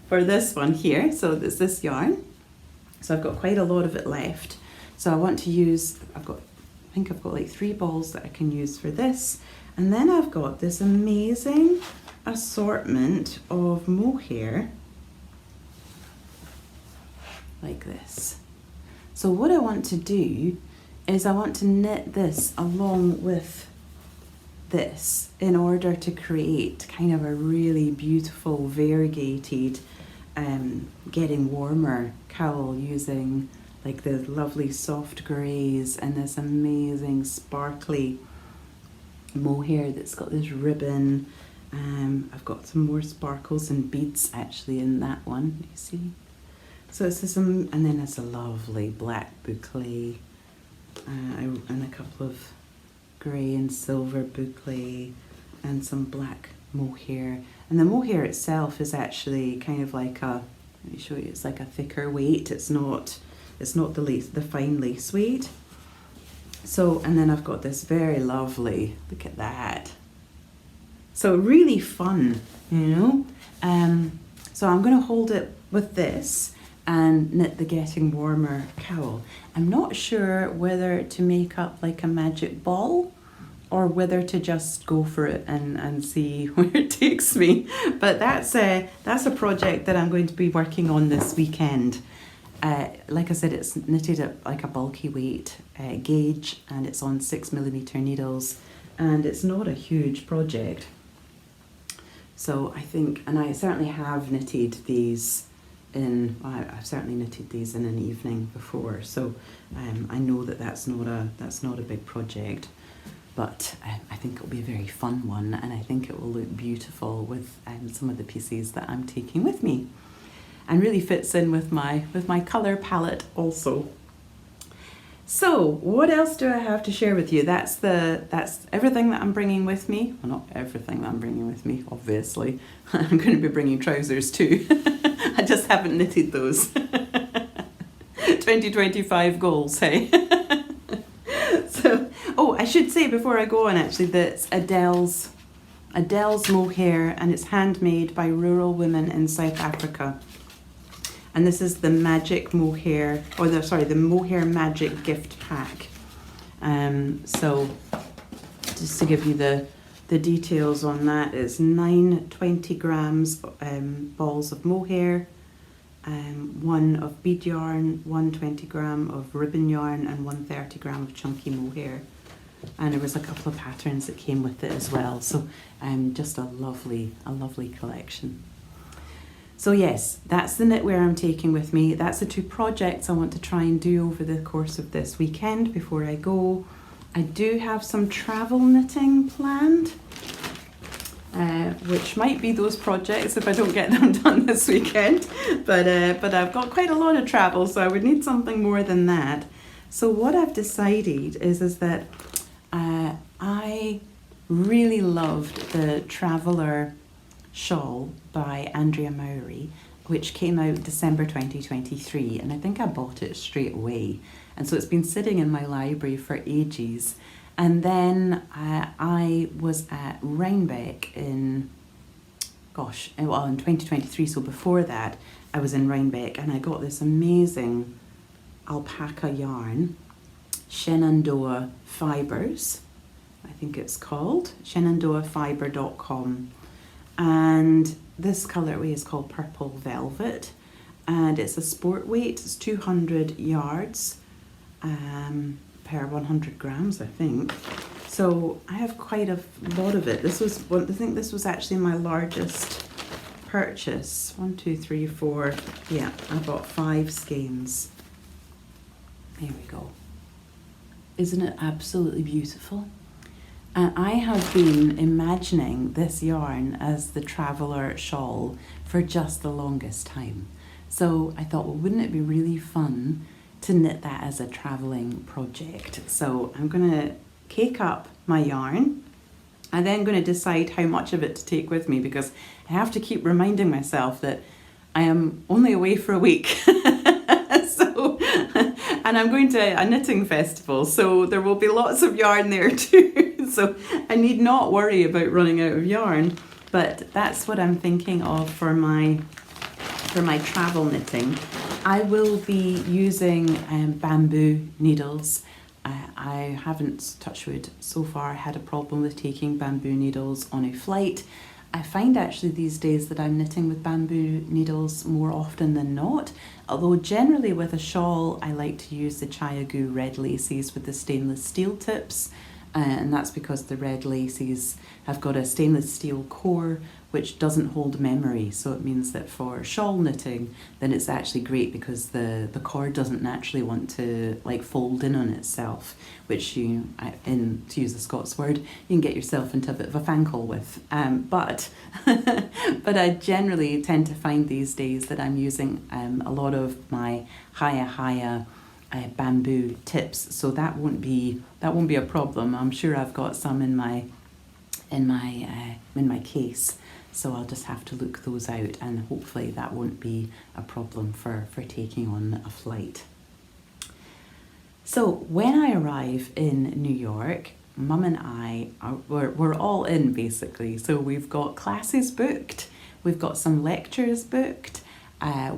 For this one here, so it's this yarn. So I've got quite a lot of it left. So I want to use, I think I've got like 3 balls that I can use for this. And then I've got this amazing assortment of mohair, like this. So what I want to do is I want to knit this along with this in order to create kind of a really beautiful variegated getting warmer cowl using like the lovely soft greys and this amazing sparkly mohair that's got this ribbon. I've got some more sparkles and beads actually in that one, you see. So it's this, and then it's a lovely black boucle and a couple of grey and silver boucle and some black mohair. And the mohair itself is actually kind of like a, let me show you, it's like a thicker weight. It's not the lace, the fine lace weight. So, and then I've got this very lovely, look at that. So really fun, you know. So I'm going to hold it with this and knit the Getting Warmer cowl. I'm not sure whether to make up like a magic ball or whether to just go for it and see where it takes me. But that's a project that I'm going to be working on this weekend. Like I said, it's knitted at like a bulky weight gauge, and it's on 6mm needles, and it's not a huge project. So I think, and I certainly have knitted these I've certainly knitted these in an evening before, so I know that that's not a big project, but I think it'll be a very fun one, and I think it will look beautiful with some of the pieces that I'm taking with me, and really fits in with my colour palette also. So what else do I have to share with you? That's everything that I'm bringing with me. Well, not everything that I'm bringing with me, obviously. I'm going to be bringing trousers too. I just haven't knitted those. 2025 goals, hey? So, oh, I should say before I go on actually that it's Adele's mohair, and it's handmade by rural women in South Africa. And this is the magic mohair, the mohair magic gift pack. So just to give you the details on that, it's 9 20 grams balls of mohair, 1 of bead yarn, 1 20 gram of ribbon yarn, and 1 30 gram of chunky mohair. And there was a couple of patterns that came with it as well. So just a lovely collection. So yes, that's the knitwear I'm taking with me. That's the 2 projects I want to try and do over the course of this weekend before I go. I do have some travel knitting planned, which might be those projects if I don't get them done this weekend. But I've got quite a lot of travel, so I would need something more than that. So what I've decided is that I really loved the Traveller shawl by Andrea Mowry, which came out December 2023, and I think I bought it straight away, and so it's been sitting in my library for ages. And then I was at Rhinebeck in 2023, so before that I was in Rhinebeck, and I got this amazing alpaca yarn, Shenandoah Fibres, I think it's called, shenandoahfibre.com. And this colourway is called Purple Velvet, and it's a sport weight. It's 200 yards per 100 grams, I think. So I have quite a lot of it. I think this was actually my largest purchase. 1, 2, 3, 4. Yeah, I bought 5 skeins. There we go. Isn't it absolutely beautiful? And I have been imagining this yarn as the Traveller shawl for just the longest time. So I thought, well, wouldn't it be really fun to knit that as a travelling project? So I'm going to cake up my yarn. I'm then going to decide how much of it to take with me, because I have to keep reminding myself that I am only away for a week. And I'm going to a knitting festival, so there will be lots of yarn there too. So I need not worry about running out of yarn. But that's what I'm thinking of for my travel knitting. I will be using bamboo needles. I haven't, touch wood, so far had a problem with taking bamboo needles on a flight. I find actually these days that I'm knitting with bamboo needles more often than not, although generally with a shawl I like to use the Chiagu red laces with the stainless steel tips, and that's because the red laces have got a stainless steel core which doesn't hold memory, so it means that for shawl knitting then it's actually great because the cord doesn't naturally want to like fold in on itself, which to use a Scots word, you can get yourself into a bit of a fankle with. But I generally tend to find these days that I'm using a lot of my haya bamboo tips, so that won't be a problem. I'm sure I've got some in my case, so I'll just have to look those out, and hopefully that won't be a problem for taking on a flight. So when I arrive in New York, Mum and I we're all in basically. So we've got classes booked, we've got some lectures booked.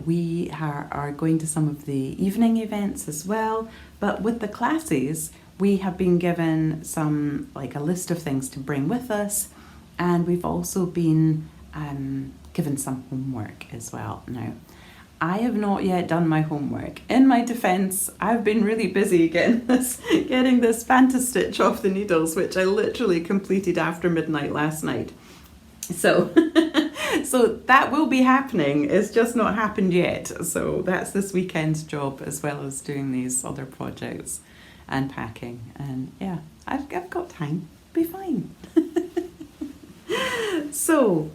We are going to some of the evening events as well, but with the classes we have been given a list of things to bring with us, and we've also been given some homework as well. Now, I have not yet done my homework. In my defence, I've been really busy getting this Fantastitch off the needles, which I literally completed after midnight last night. So so that will be happening, it's just not happened yet. So that's this weekend's job, as well as doing these other projects and packing. And yeah, I've got time, be fine. So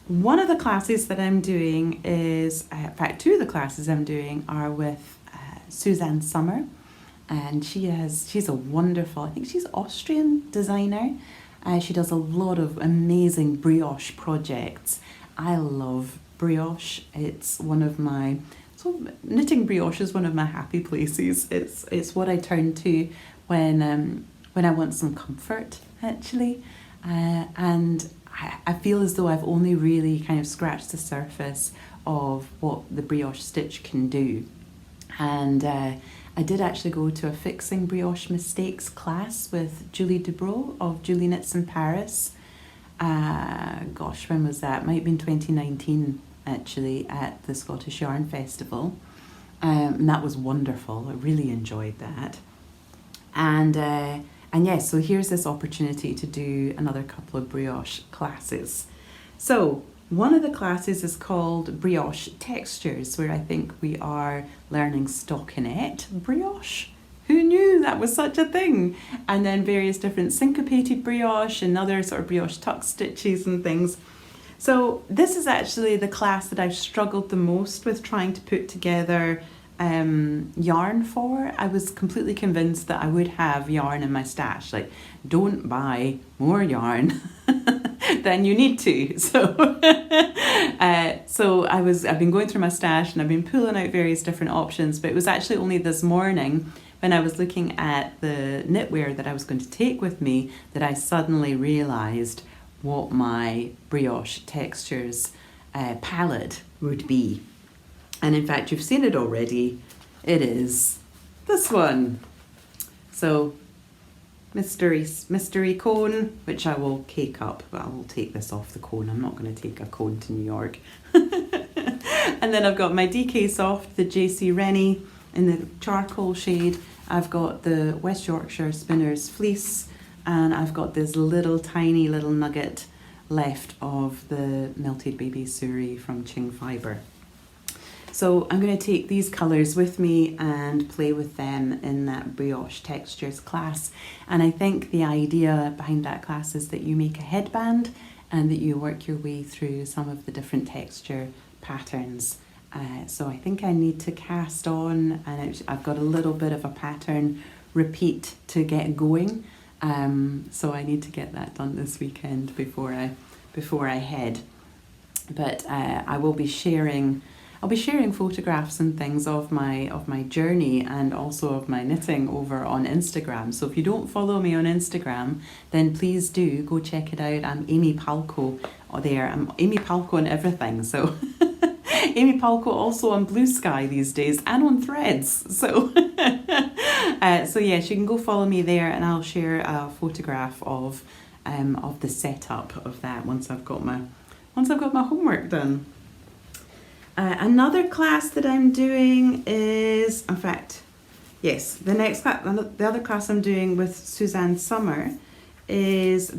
one of the classes that I'm doing is, in fact, two of the classes I'm doing are with Suzanne Sommer, and she's a wonderful, I think she's Austrian designer. She does a lot of amazing brioche projects. I love brioche. Knitting brioche is one of my happy places. It's what I turn to when I want some comfort, actually. And I feel as though I've only really kind of scratched the surface of what the brioche stitch can do. And I did actually go to a Fixing Brioche Mistakes class with Julie Dubrow of Julie Knits in Paris. When was that? Might have been 2019 actually, at the Scottish Yarn Festival. And that was wonderful. I really enjoyed that. And yes, so here's this opportunity to do another couple of brioche classes. So one of the classes is called Brioche Textures, where I think we are learning stockinette brioche. Who knew that was such a thing? And then various different syncopated brioche and other sort of brioche tuck stitches and things. So this is actually the class that I've struggled the most with trying to put together yarn for. I was completely convinced that I would have yarn in my stash. Like, don't buy more yarn than you need to. So I've been going through my stash and I've been pulling out various different options, but it was actually only this morning when I was looking at the knitwear that I was going to take with me that I suddenly realised what my brioche textures palette would be. And in fact, you've seen it already. It is this one. So mystery cone, which I will cake up, but I will take this off the cone. I'm not going to take a cone to New York. And then I've got my DK Soft, the JC Rennie in the charcoal shade. I've got the West Yorkshire Spinners Fleece, and I've got this tiny little nugget left of the Melted Baby Suri from Qing Fibre. So I'm going to take these colours with me and play with them in that brioche textures class. And I think the idea behind that class is that you make a headband and that you work your way through some of the different texture patterns. So I think I need to cast on, and I've got a little bit of a pattern repeat to get going. So I need to get that done this weekend before I head. But I'll be sharing photographs and things of my journey and also of my knitting over on Instagram. So if you don't follow me on Instagram, then please do go check it out. I'm Amy Palco there. I'm Amy Palco on everything, so Amy Palco also on Blue Sky these days and on Threads. So so yes, you can go follow me there, and I'll share a photograph of the setup of that once I've got my homework done. Another class that I'm doing is, in fact, yes, the other class I'm doing with Suzanne Summer is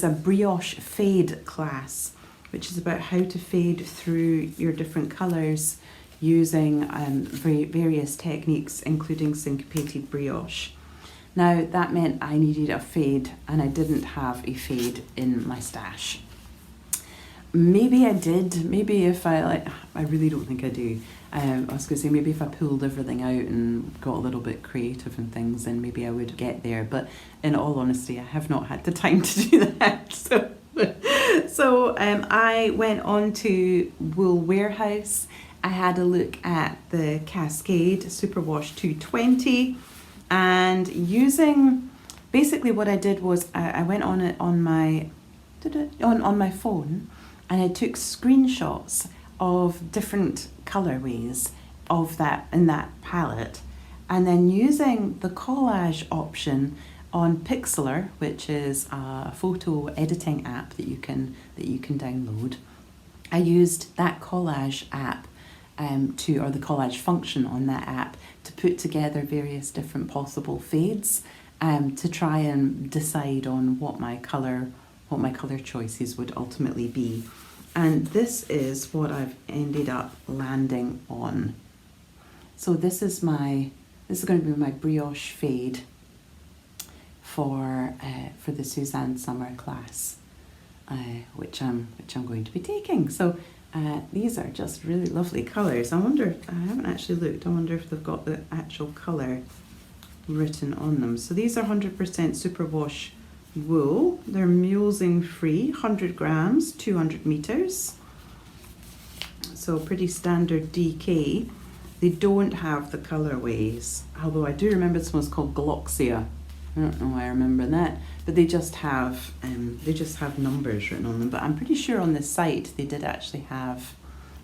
a brioche fade class, which is about how to fade through your different colours using various techniques, including syncopated brioche. Now, that meant I needed a fade, and I didn't have a fade in my stash. Maybe I did. Maybe if I really don't think I do. I was going to say maybe if I pulled everything out and got a little bit creative and things, then maybe I would get there. But in all honesty, I have not had the time to do that. So I went on to Wool Warehouse. I had a look at the Cascade Superwash 220, and basically what I did was I went on it on my phone, and I took screenshots of different colourways of that in that palette, and then using the collage option on Pixlr, which is a photo editing app that you can download, I used that collage app or the collage function on that app to put together various different possible fades to try and decide on what my colour choices would ultimately be. And this is what I've ended up landing on. So this is going to be my brioche fade for the Suzanne Summer class, which I'm going to be taking. So these are just really lovely colours. I haven't actually looked. I wonder if they've got the actual colour written on them. So these are 100% superwash wool. They're mulesing free, 100 grams, 200 meters. So pretty standard DK. They don't have the colorways, although I do remember this one's called Gloxia. I don't know why I remember that, but they just have numbers written on them. But I'm pretty sure on this site they did actually have,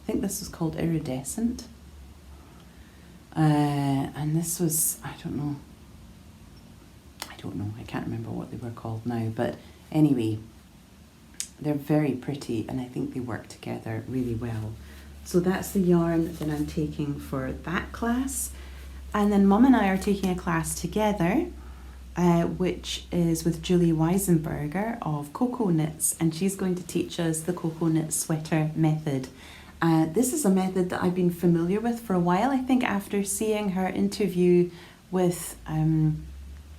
I think this was called Iridescent, and this was, I don't know, I can't remember what they were called now, but anyway, they're very pretty, and I think they work together really well. So that's the yarn that I'm taking for that class. And then Mum and I are taking a class together, which is with Julie Weisenberger of Cocoa Knits, and she's going to teach us the Cocoa Knit sweater method. This is a method that I've been familiar with for a while, I think after seeing her interview with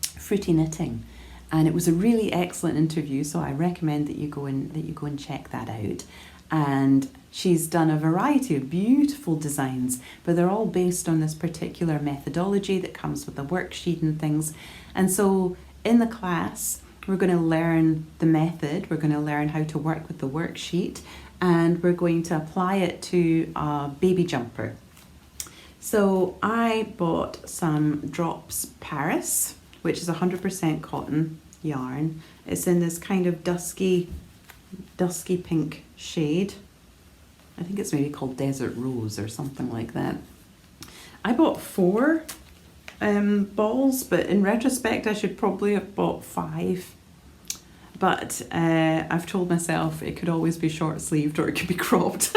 Fruity Knitting, and it was a really excellent interview, so I recommend that you go and check that out. And she's done a variety of beautiful designs, but they're all based on this particular methodology that comes with a worksheet and things. And so in the class, we're going to learn the method, we're going to learn how to work with the worksheet, and we're going to apply it to a baby jumper. So I bought some Drops Paris, which is 100% cotton yarn. It's in this kind of dusky pink shade. I think it's maybe called Desert Rose or something like that. I bought 4 balls, but in retrospect I should probably have bought 5. But I've told myself it could always be short sleeved or it could be cropped.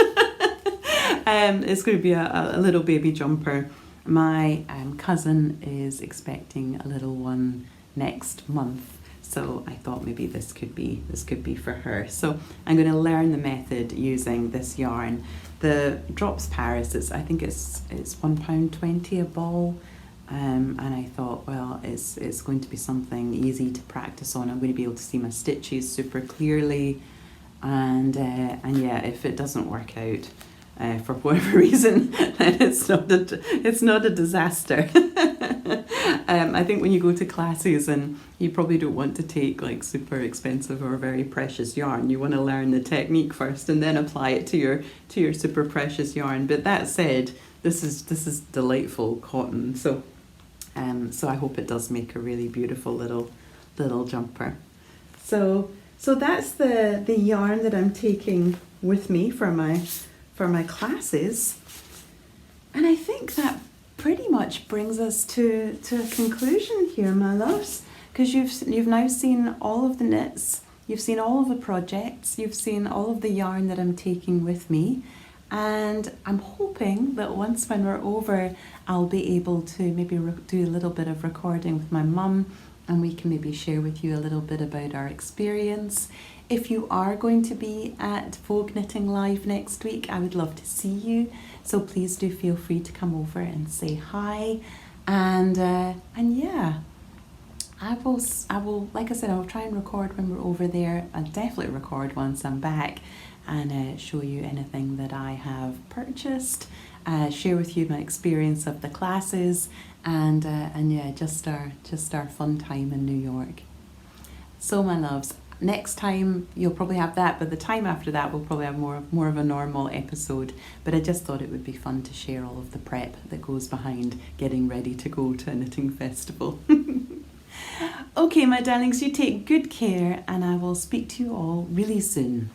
It's going to be a little baby jumper. My cousin is expecting a little one next month, so I thought maybe this could be for her. So I'm going to learn the method using this yarn. The Drops Paris, I think it's £1.20 a ball, and I thought, well, it's going to be something easy to practice on. I'm going to be able to see my stitches super clearly, and yeah, if it doesn't work out for whatever reason, then it's not a disaster. I think when you go to classes and you probably don't want to take like super expensive or very precious yarn, you want to learn the technique first and then apply it to your super precious yarn. But that said, this is delightful cotton, so I hope it does make a really beautiful little jumper. So So that's the yarn that I'm taking with me for my classes. And I think that pretty much brings us to a conclusion here, my loves, because you've now seen all of the knits, you've seen all of the projects, you've seen all of the yarn that I'm taking with me, and I'm hoping that once when we're over, I'll be able to maybe do a little bit of recording with my mum, and we can maybe share with you a little bit about our experience. If you are going to be at Vogue Knitting Live next week, I would love to see you. So please do feel free to come over and say hi. And yeah, I will, like I said, I'll try and record when we're over there. I'll definitely record once I'm back and show you anything that I have purchased, share with you my experience of the classes, and yeah, just our fun time in New York. So my loves, next time you'll probably have that, but the time after that we'll probably have more of a normal episode. But I just thought it would be fun to share all of the prep that goes behind getting ready to go to a knitting festival. Okay, my darlings, you take good care, and I will speak to you all really soon.